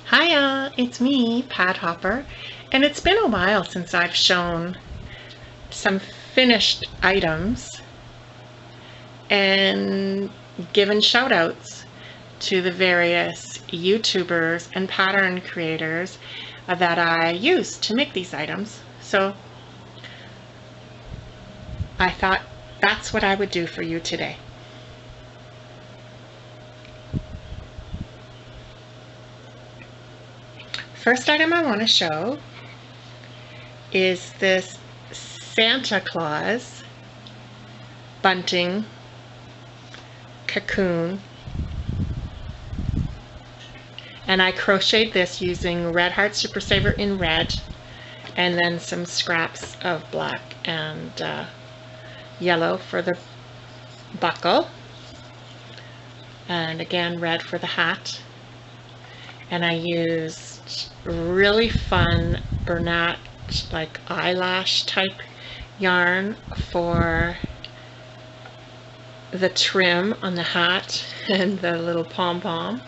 Hiya, it's me, Padhopper, and it's been a while since I've shown some finished items and given shout outs to the various YouTubers and pattern creators that I use to make these items. So I thought that's what I would do for you today. First item I want to show is this Santa Claus bunting cocoon, and I crocheted this using Red Heart Super Saver in red and then some scraps of black and yellow for the buckle, and again red for the hat. And I used really fun Bernat like eyelash type yarn for the trim on the hat and the little pom-pom.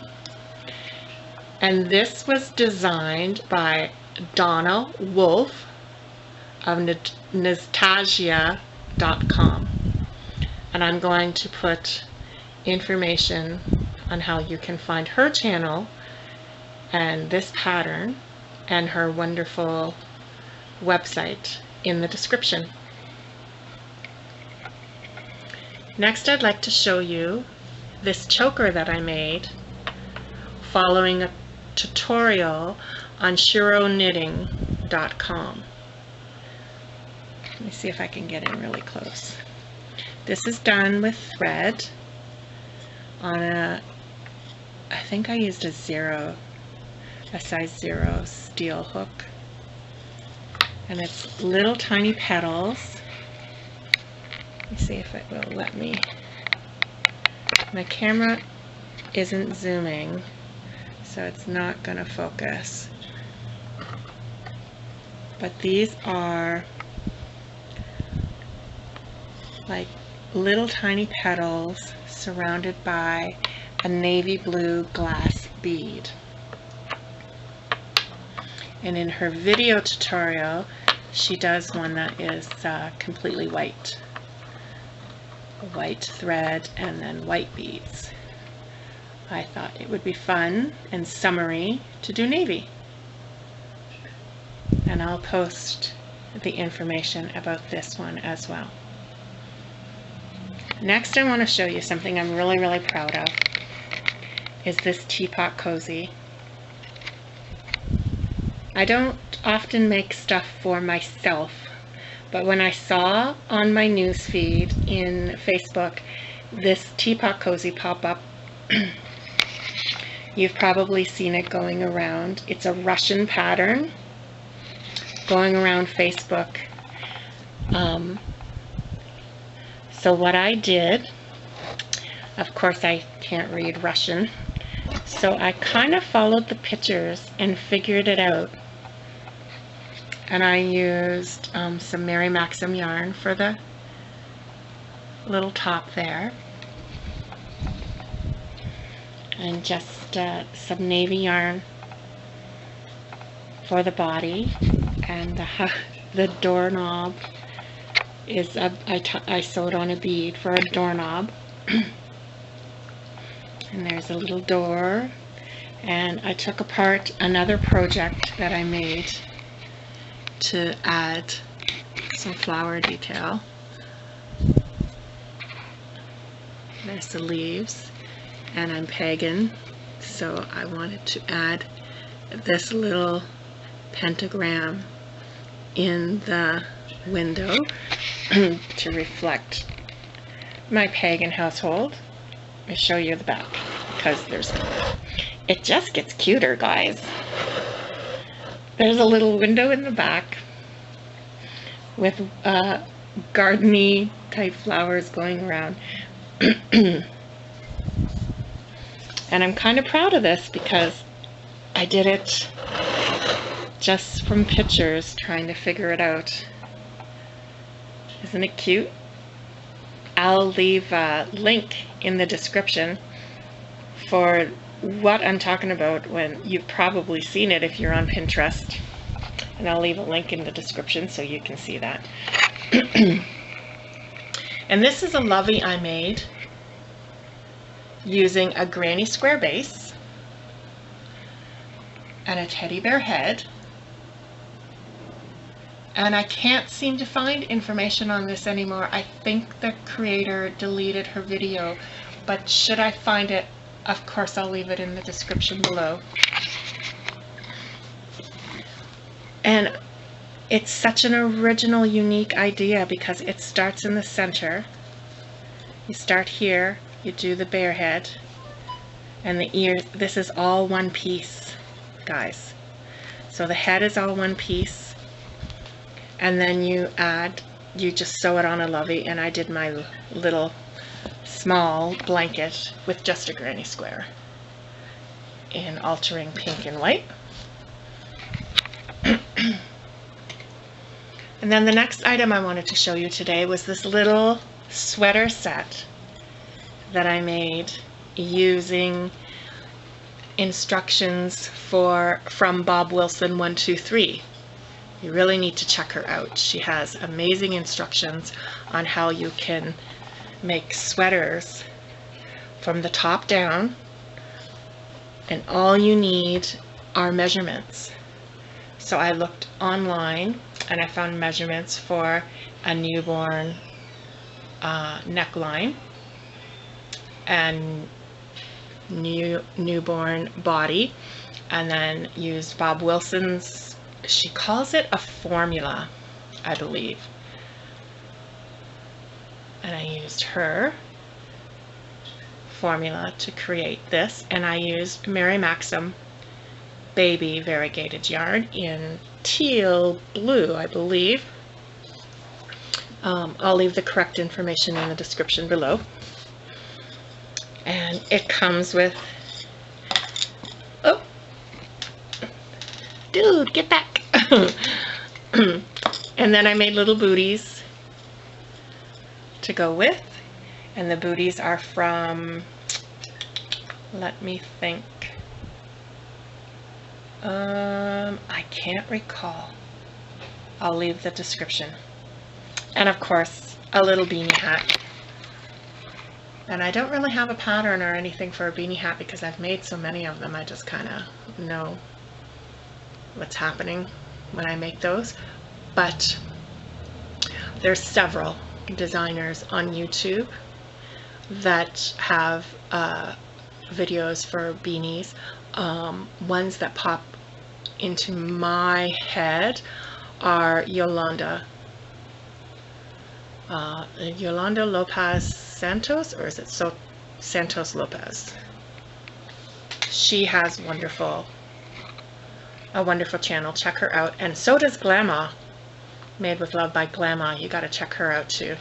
And this was designed by Donna Wolf of Nastasia.com. And I'm going to put information on how you can find her channel and this pattern and her wonderful website in the description. Next, I'd like to show you this choker that I made following a tutorial on ShiroKnitting.com. Let me see if I can get in really close. This is done with thread on a, I think I used a size 0 steel hook, and it's little tiny petals. Let me see if it will let me. My camera isn't zooming, so it's not going to focus. But these are like little tiny petals surrounded by a navy blue glass bead. And in her video tutorial, she does one that is completely white. White thread and then white beads. I thought it would be fun and summery to do navy. And I'll post the information about this one as well. Next, I want to show you something I'm really proud of. Is this teapot cozy. I don't often make stuff for myself, but when I saw on my newsfeed in Facebook this teapot cozy pop up, you've probably seen it going around. It's a Russian pattern going around Facebook. So what I did, of course I can't read Russian, so I kind of followed the pictures and figured it out. And I used some Mary Maxim yarn for the little top there. And just some navy yarn for the body. And the doorknob is, I sewed on a bead for a doorknob. And there's a little door. And I took apart another project that I made to add some flower detail. There's the leaves, and I'm pagan, so I wanted to add this little pentagram in the window to reflect my pagan household. Let me show you the back, because it just gets cuter, guys. There's a little window in the back with gardeny type flowers going around. And I'm kind of proud of this because I did it just from pictures, trying to figure it out. Isn't it cute? I'll leave a link in the description for what I'm talking about when you've probably seen it if you're on Pinterest. And I'll leave a link in the description so you can see that. And this is a lovey I made using a granny square base and a teddy bear head. And I can't seem to find information on this anymore. I think the creator deleted her video, but should I find it, of course I'll leave it in the description below. And it's such an original, unique idea because it starts in the center. You start here, you do the bear head, and the ears. This is all one piece, guys. So the head is all one piece, and then you just sew it on a lovey, and I did my little small blanket with just a granny square in altering pink and white. And then the next item I wanted to show you today was this little sweater set that I made using instructions from Bob Wilson 123. You really need to check her out. She has amazing instructions on how you can make sweaters from the top down, and all you need are measurements. So I looked online and I found measurements for a newborn neckline and newborn body, and then used Bob Wilson's, she calls it a formula, I believe. And I used her formula to create this, and I used Mary Maxim baby variegated yarn in teal blue, I believe. I'll leave the correct information in the description below. And it comes with, oh, dude, get back. And then I made little booties to go with, and the booties are from, let me think, I can't recall. I'll leave the description. And of course, a little beanie hat. And I don't really have a pattern or anything for a beanie hat because I've made so many of them. I just kind of know what's happening when I make those. But there's several designers on YouTube that have videos for beanies. Ones that pop into my head are Yolanda Lopez Santos, or is it Santos Lopez? She has a wonderful channel. Check her out. And so does Glamma, Made with Love by Glamma. You got to check her out too.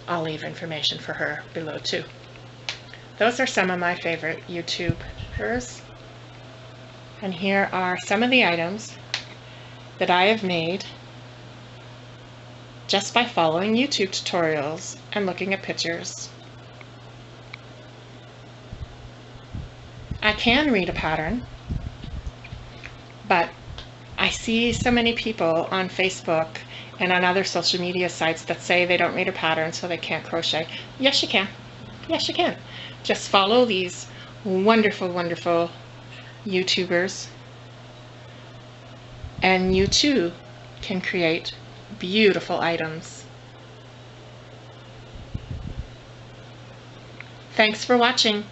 I'll leave information for her below too. Those are some of my favorite YouTubers. And here are some of the items that I have made just by following YouTube tutorials and looking at pictures. I can read a pattern, but I see so many people on Facebook and on other social media sites that say they don't read a pattern so they can't crochet. Yes, you can. Yes, you can. Just follow these wonderful, wonderful YouTubers, and you too can create beautiful items. Thanks for watching.